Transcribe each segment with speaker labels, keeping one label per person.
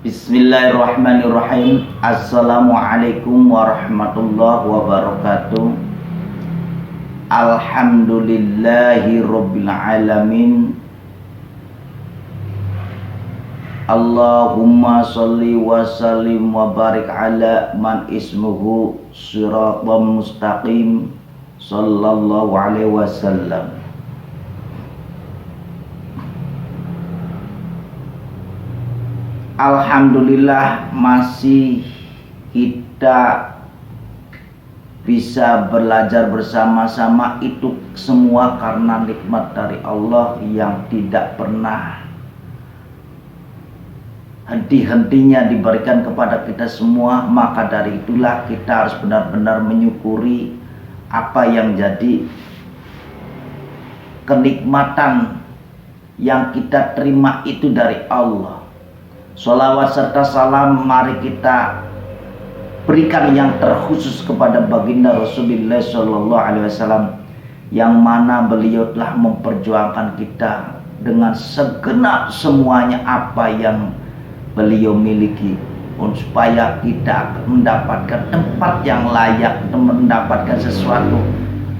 Speaker 1: Bismillahirrahmanirrahim. Assalamualaikum warahmatullahi wabarakatuh. Alhamdulillahi rabbil alamin. Allahumma sholli wa sallim wa barik ala man ismuhu siratal mustaqim sallallahu alaihi wasallam. Alhamdulillah masih kita bisa belajar bersama-sama, itu semua karena nikmat dari Allah yang tidak pernah henti-hentinya diberikan kepada kita semua. Maka dari itulah kita harus benar-benar menyukuri apa yang jadi kenikmatan yang kita terima itu dari Allah. Sholawat serta salam mari kita berikan yang terkhusus kepada baginda Rasulullah Shallallahu Alaihi Wasallam, yang mana beliau telah memperjuangkan kita dengan segenap semuanya apa yang beliau miliki, supaya kita mendapatkan tempat yang layak, mendapatkan sesuatu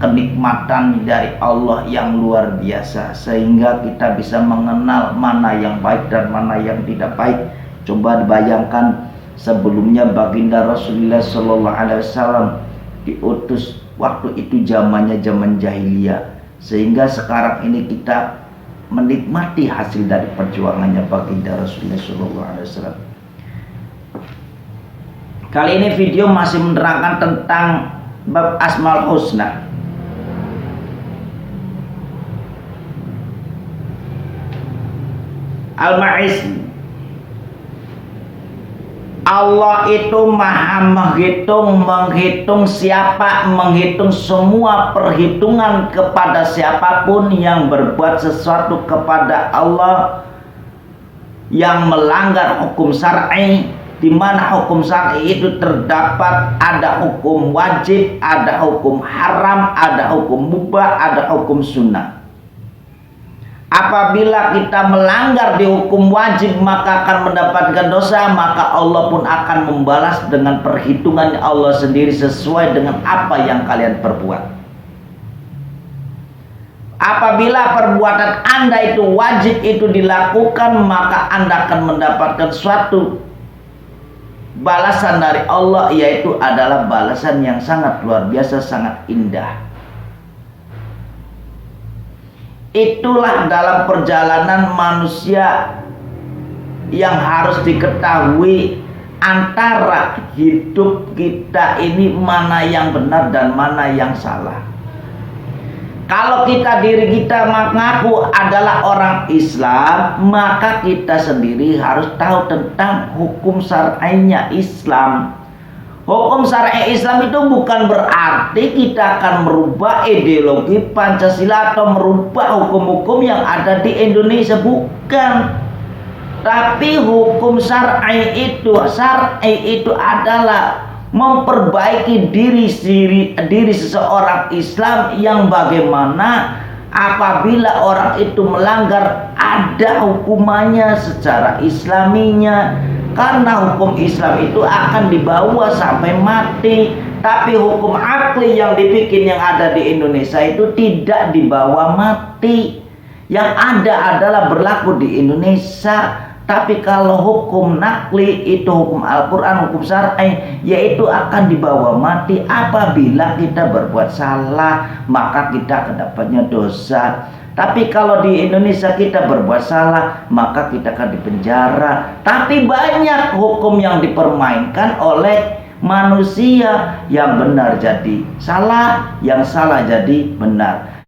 Speaker 1: kenikmatan dari Allah yang luar biasa, sehingga kita bisa mengenal mana yang baik dan mana yang tidak baik. Coba dibayangkan, sebelumnya baginda Rasulullah Shallallahu Alaihi Wasallam diutus waktu itu zamannya zaman jahiliyah, sehingga sekarang ini kita menikmati hasil dari perjuangannya baginda Rasulullah Shallallahu Alaihi Wasallam. Kali ini video masih menerangkan tentang bab Asmaul Husna. Al-Ma'iz, Allah itu maha menghitung siapa, menghitung semua perhitungan kepada siapapun yang berbuat sesuatu kepada Allah yang melanggar hukum syar'i, di mana hukum syar'i itu terdapat ada hukum wajib, ada hukum haram, ada hukum mubah, ada hukum sunnah. Apabila kita melanggar di hukum wajib maka akan mendapatkan dosa, maka Allah pun akan membalas dengan perhitungan Allah sendiri sesuai dengan apa yang kalian perbuat. Apabila perbuatan Anda itu wajib itu dilakukan, maka Anda akan mendapatkan suatu balasan dari Allah, yaitu adalah balasan yang sangat luar biasa, sangat indah. Itulah dalam perjalanan manusia yang harus diketahui, antara hidup kita ini mana yang benar dan mana yang salah. Kalau diri kita mengaku adalah orang Islam, maka kita sendiri harus tahu tentang hukum syar'inya Islam. Hukum syar'i Islam itu bukan berarti kita akan merubah ideologi Pancasila atau merubah hukum-hukum yang ada di Indonesia, bukan. Tapi hukum syar'i itu adalah memperbaiki diri seseorang Islam, yang bagaimana apabila orang itu melanggar ada hukumannya secara islaminya. Karena hukum Islam itu akan dibawa sampai mati. Tapi hukum akli yang dibikin yang ada di Indonesia itu tidak dibawa mati. Yang ada adalah berlaku di Indonesia. Tapi kalau hukum nakli itu hukum Al-Quran, hukum syar'i, yaitu akan dibawa mati. Apabila kita berbuat salah maka kita kedapatnya dosa. Tapi kalau di Indonesia kita berbuat salah maka kita akan dipenjara. Tapi banyak hukum yang dipermainkan oleh manusia, yang benar jadi salah, yang salah jadi benar.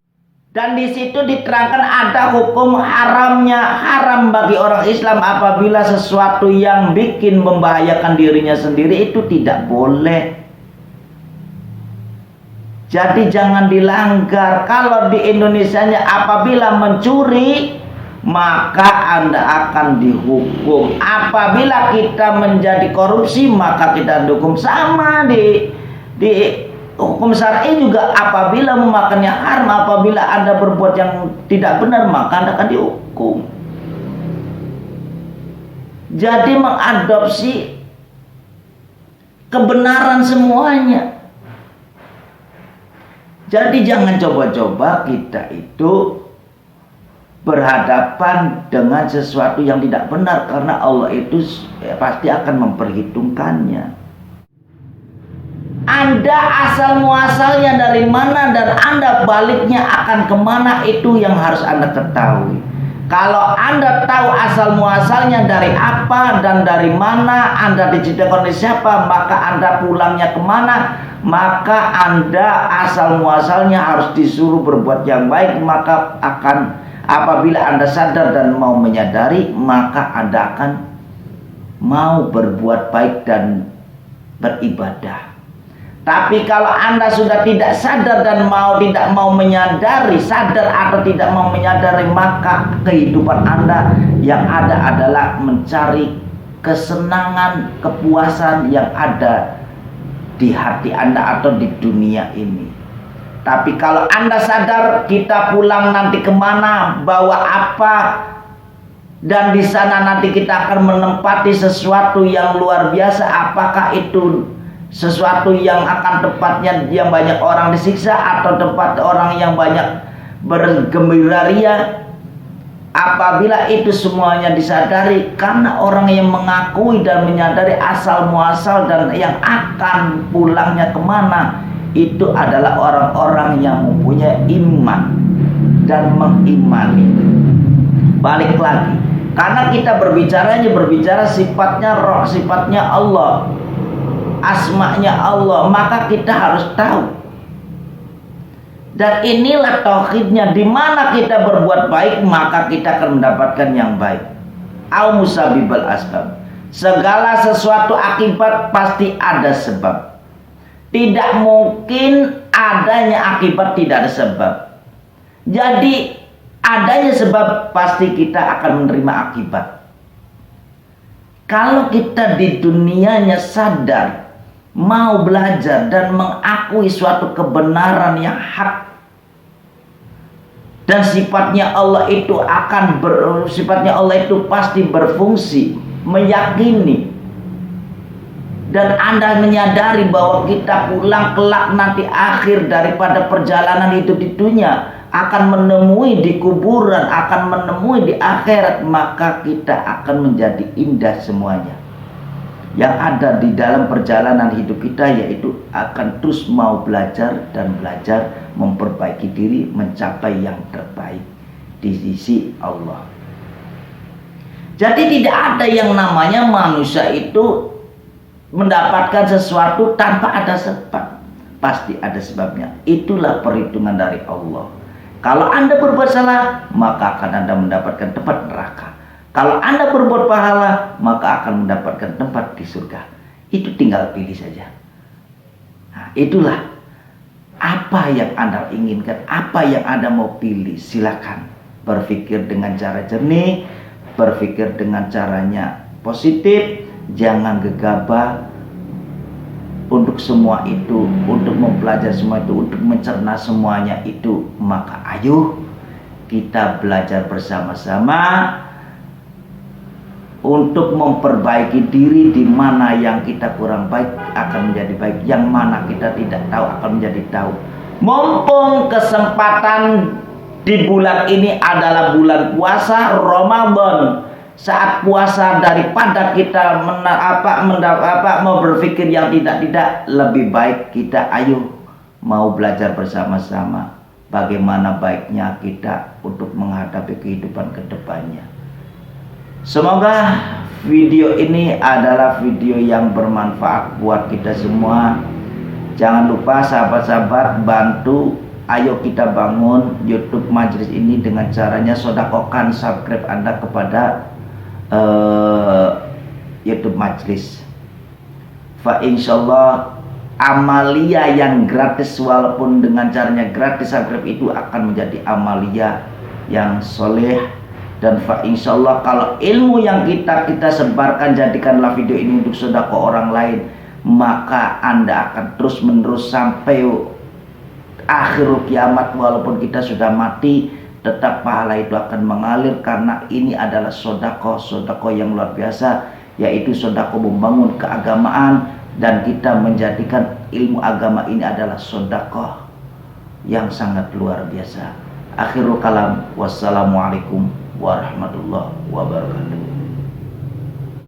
Speaker 1: Dan di situ diterangkan ada hukum haramnya. Haram bagi orang Islam apabila sesuatu yang bikin membahayakan dirinya sendiri itu tidak boleh. Jadi jangan dilanggar. Kalau di Indonesianya apabila mencuri maka Anda akan dihukum. Apabila kita menjadi korupsi maka kita dihukum. Sama di hukum syar'i juga, apabila memakannya haram, apabila Anda berbuat yang tidak benar maka Anda akan dihukum. Jadi mengadopsi kebenaran semuanya. Jadi jangan coba-coba kita itu berhadapan dengan sesuatu yang tidak benar, karena Allah itu pasti akan memperhitungkannya. Anda asal muasalnya dari mana dan Anda baliknya akan kemana, itu yang harus Anda ketahui. Kalau Anda tahu asal muasalnya dari apa dan dari mana, Anda diciptakan oleh siapa, maka Anda pulangnya kemana, maka Anda asal muasalnya harus disuruh berbuat yang baik. Maka akan, apabila Anda sadar dan mau menyadari, maka Anda akan mau berbuat baik dan beribadah. Tapi kalau Anda sudah tidak sadar dan tidak mau menyadari, sadar atau tidak mau menyadari, maka kehidupan Anda yang ada adalah mencari kesenangan, kepuasan yang ada di hati Anda atau di dunia ini. Tapi kalau Anda sadar kita pulang nanti kemana, bawa apa, dan di sana nanti kita akan menempati sesuatu yang luar biasa, apakah itu sesuatu yang akan tempatnya yang banyak orang disiksa atau tempat orang yang banyak bergembira ria. Apabila itu semuanya disadari, karena orang yang mengakui dan menyadari asal muasal dan yang akan pulangnya kemana, itu adalah orang-orang yang mempunyai iman dan mengimani. Balik lagi, karena kita berbicara sifatnya roh, sifatnya Allah, asma'nya Allah, maka kita harus tahu. Dan inilah tauhidnya, di mana kita berbuat baik maka kita akan mendapatkan yang baik. Au musabibal asbab. Segala sesuatu akibat pasti ada sebab. Tidak mungkin adanya akibat tidak ada sebab. Jadi adanya sebab pasti kita akan menerima akibat. Kalau kita di dunianya sadar, mau belajar dan mengakui suatu kebenaran yang hak, dan sifatnya Allah itu sifatnya Allah itu pasti berfungsi, meyakini, dan Anda menyadari bahwa kita pulang kelak nanti akhir daripada perjalanan hidup di dunia akan menemui di kuburan, akan menemui di akhirat, maka kita akan menjadi indah semuanya. Yang ada di dalam perjalanan hidup kita yaitu akan terus mau belajar dan belajar, memperbaiki diri, mencapai yang terbaik di sisi Allah. Jadi tidak ada yang namanya manusia itu mendapatkan sesuatu tanpa ada sebab. Pasti ada sebabnya. Itulah perhitungan dari Allah. Kalau Anda berbuat salah, maka akan Anda mendapatkan tempat neraka. Kalau Anda berbuat pahala, maka akan mendapatkan tempat di surga. Itu tinggal pilih saja. Nah, itulah apa yang Anda inginkan, apa yang Anda mau pilih. Silakan berpikir dengan cara jernih, berpikir dengan caranya positif, jangan gegabah untuk semua itu, untuk mempelajari semua itu, untuk mencerna semuanya itu. Maka ayo kita belajar bersama-sama untuk memperbaiki diri. Di mana yang kita kurang baik akan menjadi baik, yang mana kita tidak tahu akan menjadi tahu. Mumpung kesempatan di bulan ini adalah bulan puasa Ramadan, saat puasa, daripada kita mau berpikir yang tidak, lebih baik kita ayo mau belajar bersama-sama bagaimana baiknya kita untuk menghadapi kehidupan kedepannya. Semoga video ini adalah video yang bermanfaat buat kita semua. Jangan lupa sahabat-sahabat, bantu, ayo kita bangun YouTube Majlis ini dengan caranya sodakokan subscribe Anda kepada YouTube Majlis. Fa insyaallah amalia yang gratis, walaupun dengan caranya gratis, subscribe itu akan menjadi amalia yang soleh. Dan fa insyaallah kalau ilmu yang kita sebarkan, jadikanlah video ini untuk sedekah orang lain, maka Anda akan terus menerus sampai akhir kiamat. Walaupun kita sudah mati, tetap pahala itu akan mengalir, karena ini adalah sodako yang luar biasa, yaitu sodako membangun keagamaan, dan kita menjadikan ilmu agama ini adalah sodako yang sangat luar biasa. Akhirul kalam, wassalamualaikum warahmatullahi wabarakatuh.